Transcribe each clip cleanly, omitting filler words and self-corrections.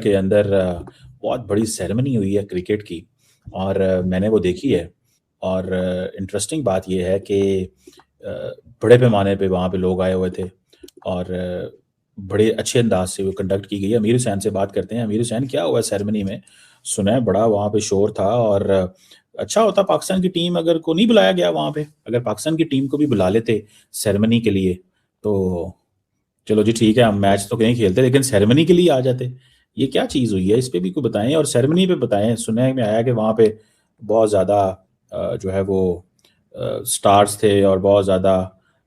के अंदर बहुत बड़ी सेरेमनी हुई है क्रिकेट की, और मैंने वो देखी है। और इंटरेस्टिंग बात ये है कि बड़े पैमाने पे वहाँ पे लोग आए हुए थे, और बड़े अच्छे अंदाज से वो कंडक्ट की गई है। अमीर हुसैन से बात करते हैं। अमीर हुसैन, क्या हुआ सेरेमनी में? सुना है बड़ा वहाँ पे शोर था, और अच्छा होता पाकिस्तान की टीम अगर को नहीं बुलाया गया वहाँ पे, अगर पाकिस्तान की टीम को भी बुला लेते सेरेमनी के लिए तो चलो जी ठीक है, हम मैच तो कहीं खेलते लेकिन सेरेमनी के लिए आ जाते। ये क्या चीज़ हुई है, इस पे भी कोई बताएं, और सेरेमनी पे बताएं। सुनने में आया कि वहाँ पे बहुत ज़्यादा जो है वो स्टार्स थे, और बहुत ज़्यादा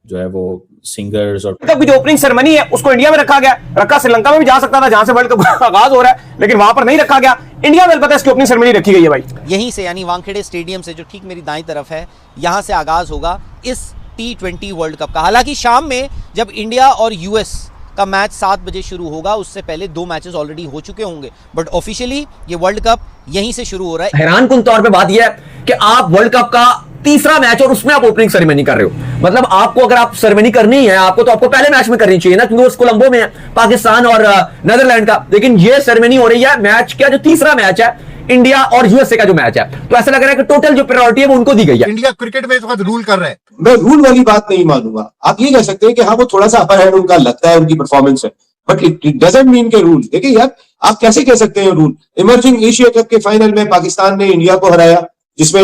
जो है वो सिंगर्स, और तक भी जो ओपनिंग सेरेमनी है उसको इंडिया में रखा गया। रखा श्रीलंका में भी जा सकता था जहां से वर्ल्ड कप आगाज हो रहा है, लेकिन वहां पर नहीं रखा गया। इंडिया में पता है इसकी ओपनिंग सेरेमनी रखी गई है भाई। यहीं से यानी वानखेड़े स्टेडियम से, जो ठीक मेरी दाईं तरफ है, यहां से आगाज होगा इस T20 वर्ल्ड कप का। हालांकि शाम में जब इंडिया और यूएस का मैच 7 बजे शुरू होगा, उससे पहले 2 मैचेस ऑलरेडी हो चुके होंगे, बट ऑफिशियली ये वर्ल्ड कप यहीं से शुरू हो रहा है। हैरानकुन तौर पे बात यह है कि आप वर्ल्ड कप का तीसरा मैच और उसमें आप ओपनिंग सेरेमनी कर रहे हो। मतलब आपको अगर आप सेरेमनी करनी है आपको, तो आपको पहले मैच में करनी चाहिए ना, क्योंकि उस कोलंबो में है पाकिस्तान और नीदरलैंड का। लेकिन ये सेरेमनी हो रही है मैच का जो तीसरा मैच है, इंडिया और यूएसए का जो मैच है। तो ऐसा लग रहा है कि टोटल जो प्रायोरिटी है वो उनको दी गई है। इंडिया क्रिकेट में इस वक्त रूल कर रहा है। मैं रूल वाली बात नहीं मानूंगा। आप ये कह सकते हैं कि हाँ वो थोड़ा सा अपर हैंड उनका लगता है, उनकी परफॉर्मेंस है, बट इट डजंट मीन के रूल। देखिए यार, आप कैसे कह सकते हैं रूल? इमर्जिंग एशिया कप के फाइनल में पाकिस्तान ने इंडिया को हराया, जिसमें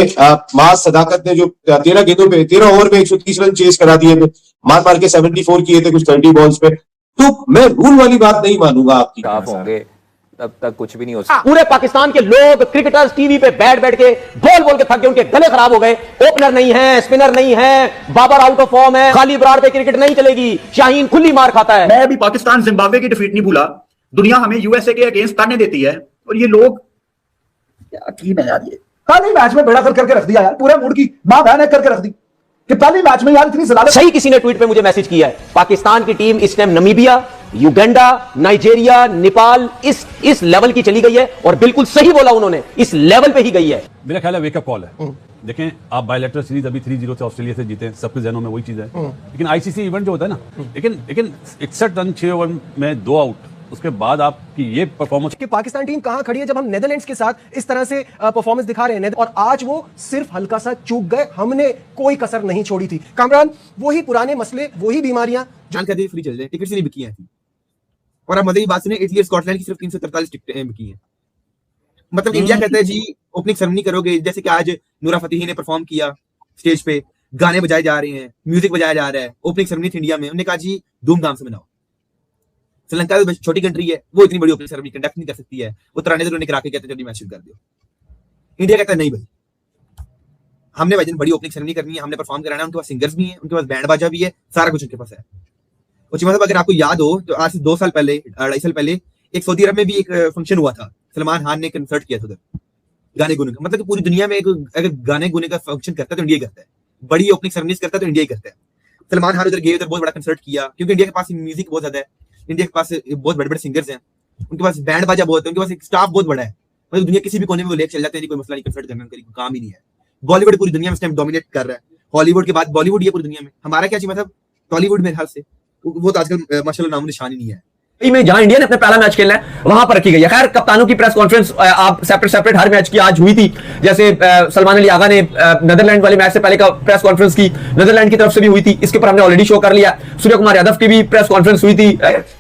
माज सदाकत ने जो 13 गेंदों पे 13 ओवर में 130 रन चेस करा दिए थे, मार मार के 74 किए थे कुछ 30 बॉल्स पे। तो मैं रूल वाली बात नहीं मानूंगा आपकी। होंगे तब तक कुछ भी नहीं हो सकता। पूरे पाकिस्तान के लोग क्रिकेटर्स टीवी पे बैठ बैठ के बोल के थक गए, उनके गले खराब हो गए। ओपनर नहीं है, स्पिनर नहीं है, बाबर आउट ऑफ फॉर्म है, खाली बरार पे क्रिकेट नहीं चलेगी, शाहीन खुली मार खाता है। मैं अभी पाकिस्तान जिम्बाब्वे की डिफीट नहीं भूला। दुनिया हमें यूएसए के अगेंस्ट ताने देती है, और ये लोग क्या टीम है यार। ये पहले मैच में बेड़ा करके रख दिया यार, पूरे मूड की मां बहन करके रख दी कि पहले मैच में यार इतनी जलालत। सही किसी ने ट्वीट पे मुझे मैसेज किया है, पाकिस्तान की टीम इस time Namibia, Uganda, Nigeria, Nepal इस लेवल की चली गई है, और बिल्कुल सही बोला उन्होंने, इस लेवल पे ही गई है। मेरा ख्याल है वेकअप कॉल है। देखें, आप बायलैटरल सीरीज अभी 3-0 से ऑस्ट्रेलिया से जीते, सबके जहनों में वही चीज है। लेकिन आईसीसी इवेंट जो होता है ना, लेकिन 61 रन 6 ओवर में 2 आउट, उसके बाद आपकी ये परफॉर्मेंस। कि पाकिस्तान टीम कहां खड़ी है जब हम नेदरलैंड्स के साथ इस तरह से परफॉर्मेंस दिखा रहे हैं, और आज वो सिर्फ हल्का सा चूक गए, हमने कोई कसर नहीं छोड़ी थी। कामरान, वही पुराने मसले, वही बीमारियां। जानकारी फ्री चल रहे, टिकट से नहीं बिकी है। और अब मजे की बात सुनिए, इटली और स्कॉटलैंड की सिर्फ 343 टिकटें बिकी हैं। मतलब इंडिया कहता है जी ओपनिंग सेरेमनी करोगे, जैसे कि आज नूरा फतेही ने परफॉर्म किया स्टेज पे, गाने बजाए जा रहे हैं, म्यूजिक बजाया जा रहा है, ओपनिंग सेरेमनी थी इंडिया में, उन्होंने कहा जी धूमधाम से मनाओ। श्रीलंका तो छोटी कंट्री है, वो इतनी बड़ी ओपनिंग सेरेमनी कंडक्ट नहीं कर सकती है, वो तराने से करा के कहते हैं मैच शुरू कर दो। इंडिया कहता है नहीं भाई, हमने भाई बड़ी ओपनिंग सेरेमनी करनी है, हमने परफॉर्म कराना है। उनके पास सिंगर्स भी हैं, उनके पास बैंड बाजा भी है, सारा कुछ उनके पास है। और मतलब अगर आपको याद हो तो आज से 2 साल पहले, 2.5 साल पहले एक सऊदी अरब में भी एक फंक्शन हुआ था, सलमान खान ने कंसर्ट किया था उधर गाने गुने का। मतलब कि पूरी दुनिया में अगर गाने गुने का फंक्शन करता है तो इंडिया ही करता है, बड़ी ओपनिंग सेरेमनी करता है तो इंडिया ही करता है। सलमान खान उधर गए, उधर बहुत बड़ा कंसर्ट किया, क्योंकि इंडिया के पास म्यूजिक बहुत ज्यादा है, इंडिया के पास बहुत बड़े बड़े सिंगर्स हैं, उनके पास बैंड बाजा बहुत है, उनके पास एक स्टाफ बहुत बड़ा है। मतलब दुनिया किसी भी कोने में वो लेकर चल जाते हैं, कोई मसला नहीं, कंसर्ट करना उनका कोई काम ही नहीं है। बॉलीवुड पूरी दुनिया में इस टाइम डोमिनेट कर रहा है, हॉलीवुड के बाद बॉलीवुड ही पूरी दुनिया में। हमारा क्या चाहिए मतलब टॉलीवुड में हाल से वो तो आजकल माशाल्लाह नाम निशान ही नहीं है। में जहां इंडिया ने अपना पहला मैच खेलना है वहां पर रखी गई है। खैर, कप्तानों की प्रेस कॉन्फ्रेंस आप सेपरेट हर मैच की आज हुई थी। जैसे सलमान अली आगा ने नीदरलैंड वाले मैच से पहले का प्रेस कॉन्फ्रेंस की, नीदरलैंड की तरफ से भी हुई थी, इसके ऊपर हमने ऑलरेडी शो कर लिया। सूर्य कुमार यादव की भी प्रेस कॉन्फ्रेंस हुई थी।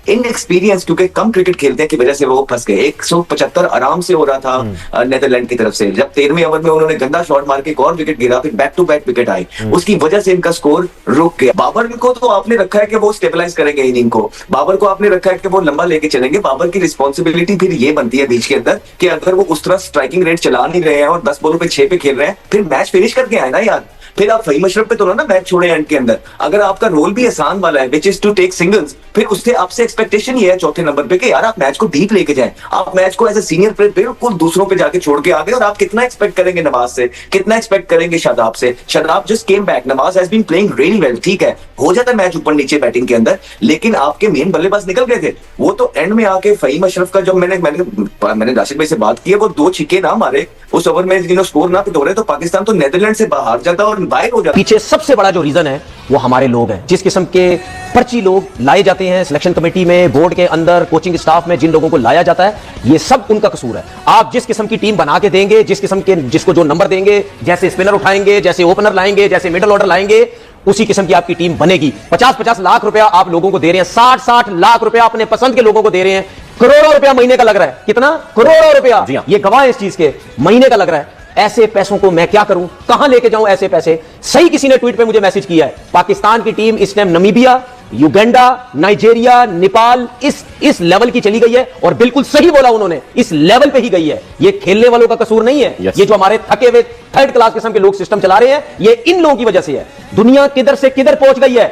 इनएक्सपीरियंस, क्योंकि कम क्रिकेट खेलते हैं की वजह से वो फंस गए। 175 आराम से हो रहा था नीदरलैंड की तरफ से, जब 13वें ओवर में उन्होंने गंदा शॉट मार के एक और विकेट गिरा, फिर बैक टू बैक विकेट आई, उसकी वजह से इनका स्कोर रुक गया। बाबर को तो आपने रखा है कि वो स्टेबलाइज करेंगे इनिंग को, बाबर को आपने रखा है कि वो लंबा लेके चलेंगे। बाबर की रिस्पॉन्सिबिलिटी फिर ये बनती है बीच के अंदर कि अगर वो उस तरह स्ट्राइकिंग रेट चला नहीं रहे हैं और 10 बॉलों पे 6 पे खेल रहे हैं, फिर मैच फिनिश करके आए ना यार। फिर आप फहीम अशरफ पे तो ना मैच छोड़े एंड के अंदर। अगर आपका रोल भी आसान वाला है which is to take singles, फिर उससे आपसे एक्सपेक्टेशन ये है चौथे नंबर पे कि यार आप मैच को डीप लेके जाएं। आप मैच को एज ए सीनियर प्लेयर बिल्कुल दूसरों पे जाके छोड़ के आ गए, और आप कितना एक्सपेक्ट करेंगे नवाज से, कितना एक्सपेक्ट करेंगे शादाब से। Shadab just came back, Nawaz has been playing really well. ठीक है, हो जाता है मैच ऊपर नीचे बैटिंग के अंदर, लेकिन आपके मेन बल्लेबाज निकल गए थे। वो तो एंड में आके फहीम अशरफ का, जब मैंने राशिद भाई से बात की है, वो 2 छिक्के ना मारे उस ओवर में, स्कोर ना पिटोरे तो पाकिस्तान तो नीदरलैंड से बाहर जाता और बाहर हो जाता। पीछे सबसे बड़ा जो रीजन है वो हमारे लोग हैं। जिस किस्म के पर्ची लोग लाए जाते हैं सिलेक्शन कमेटी में, बोर्ड के अंदर, कोचिंग स्टाफ में, जिन लोगों को लाया जाता है, ये सब उनका कसूर है। आप जिस किस्म की टीम बना के देंगे, जिस किस्म के जिसको जो नंबर देंगे, जैसे स्पिनर उठाएंगे, जैसे ओपनर लाएंगे, जैसे मिडल ऑर्डर लाएंगे, उसी किस्म की आपकी टीम बनेगी। 50-50 लाख रुपया आप लोगों को दे रहे हैं, 60-60 लाख रुपया अपने पसंद के लोगों को दे रहे हैं, करोड़ों रुपया महीने का लग रहा है। कितना? करोड़ों रुपया। ये गवाह है इस चीज के, महीने का लग रहा है। ऐसे पैसों को मैं क्या करूं, कहां लेके जाऊं ऐसे पैसे? सही किसी ने ट्वीट पे मुझे मैसेज किया है, पाकिस्तान की टीम इस time Namibia, Uganda, Nigeria, Nepal, इस लेवल की चली गई है, और बिल्कुल सही बोला उन्होंने, इस लेवल पे ही गई है। ये खेलने वालों का कसूर नहीं है। ये जो हमारे थके हुए थर्ड क्लास किस्म के लोग सिस्टम चला रहे हैं, ये इन लोगों की वजह से है। दुनिया किधर से किधर पहुंच गई है,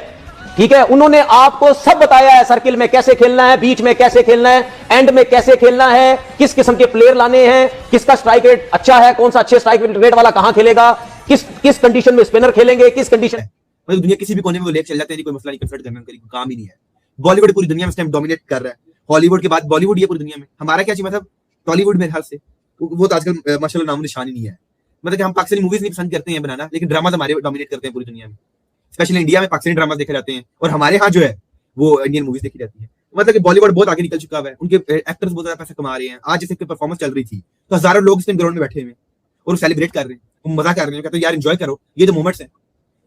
ठीक है? उन्होंने आपको सब बताया है, सर्किल में कैसे खेलना है, बीच में कैसे खेलना है, एंड में कैसे खेलना है, किस किस्म के प्लेयर लाने हैं, किसका स्ट्राइक रेट अच्छा है, कौन सा अच्छे स्ट्राइक रेट वाला कहां खेलेगा, किस कंडीशन में स्पिनर खेलेंगे, किस कंडीशन। मतलब दुनिया किसी भी कोने में वो लेके चल जाते हैं, कोई मसला नहीं, कंसल्ट करना कोई काम ही नहीं है। बॉलीवुड पूरी दुनिया में इस टाइम डोमिनेट कर रहा है। हॉलीवुड के बाद बॉलीवुड ये पूरी दुनिया में। हमारा क्या चाहिए, मतलब टॉलीवुड मेरे ख्याल से वो तो आजकल माशाल्लाह नाम निशान ही नहीं है। मतलब कि हम पाकिस्तानी मूवीज नहीं पसंद करते हैं बनाना, लेकिन ड्रामा हमारे डोमिनेट करते हैं पूरी दुनिया में। स्पेशली इंडिया में पाकिस्तानी ड्रामा देखे जाते हैं, और हमारे यहाँ जो है वो इंडियन मूवीज देखी जाती है। मतलब कि बॉलीवुड बहुत आगे निकल चुका है, उनके एक्टर्स बहुत ज्यादा पैसा कमा रहे हैं। आज जैसे परफॉर्मेंस चल रही थी तो हजारों लोग इस टाइम ग्राउंड में बैठे हुए हैं और सेलिब्रेट कर रहे हैं, वो मजा कर रहे हैं, कहते हैं यार एंजॉय करो, ये तो मोमेंट्स हैं,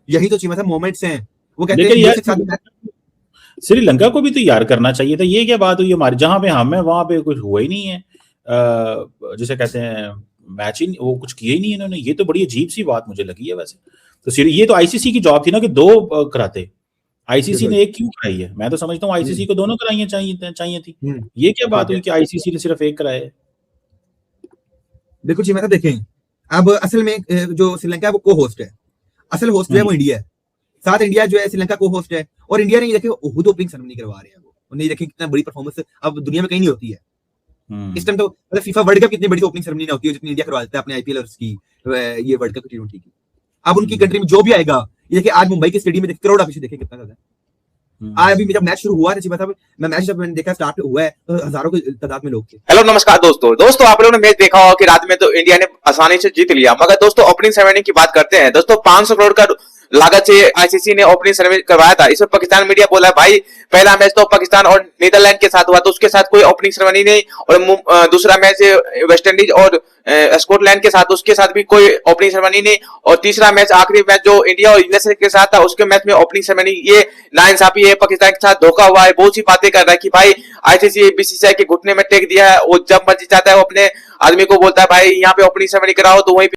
यही तो चाहिए, मतलब मोमेंट्स हैं। वो कहते हैं श्रीलंका को भी तो यार करना चाहिए था। ये क्या बात हुई हमारे, जहां पे हम है वहां पे कुछ हुआ ही नहीं है, जिसे कहते हैं मैच ही वो कुछ किया ही नहीं इन्होंने। ये तो बड़ी अजीब सी बात मुझे लगी है वैसे तो। ये तो आईसीसी की जॉब थी ना कि 2 कराते, आईसीसी ने 1 क्यों कराई है? मैं तो समझता हूँ आईसीसी को दोनों कराइयां चाहिए थी। ये क्या बात हुई कि आईसीसी ने सिर्फ 1 कराया है? बिल्कुल जी, मतलब देखें, अब असल में जो श्रीलंका है वो को होस्ट है, असल होस्ट जो है वो इंडिया है। साथ इंडिया जो है श्रीलंका को होस्ट है, और इंडिया ने ये देखे खुद ओपनिंग सेरेमनी करवा रहे हैं। वो नहीं देखें कितना बड़ी परफॉर्मेंस अब दुनिया में कहीं नहीं होती है। इस टाइम तो मतलब फीफा वर्ल्ड कप कितनी बड़ी ओपनिंग सेरेमनी नहीं होती है जितनी इंडिया करवा देता है अपने आईपीएल और उसकी ये वर्ल्ड कप T20 की। अब उनकी कंट्री में जो भी आएगा, ये देखिए आज मुंबई के स्टेडियम में करोड़ अफिशियल देखे कितना ज्यादा। आज अभी जब मैच शुरू हुआ था, मतलब मैं मैच जब मैंने देखा स्टार्ट हुआ है तो हजारों की तादाद में लोग थे। हेलो नमस्कार दोस्तों आप लोगों ने मैच देखा होगा कि रात में तो इंडिया ने आसानी से जीत लिया, मगर दोस्तों ओपनिंग सेरेमनी की बात करते हैं। दोस्तों 500 करोड़ का लागत से आईसीसी ने ओपनिंग सेरेमनी करवाया था। इसमें पाकिस्तान मीडिया बोला भाई पहला मैच तो पाकिस्तान और नीदरलैंड के साथ हुआ, तो उसके साथ कोई ओपनिंग सेरेमनी नहीं, और दूसरा मैच वेस्ट इंडीज और स्कॉटलैंड के साथ, उसके साथ भी कोई ओपनिंग सेरेमनी नहीं, और तीसरा मैच आखिरी मैच जो इंडिया और यूएसए के साथ था उसके मैच में ओपनिंग सेरेमनी। ये नाइंसाफी है, पाकिस्तान के साथ धोखा हुआ है। बहुत सी बातें कर रहा है कि भाई आईसीसी बीसीसीआई के घुटने में टेक दिया है, वो जब मर्जी चाहता है वो अपने आदमी को बोलता है भाई यहाँ पे ओपनिंग सेरेमनी कराओ, तो वहीं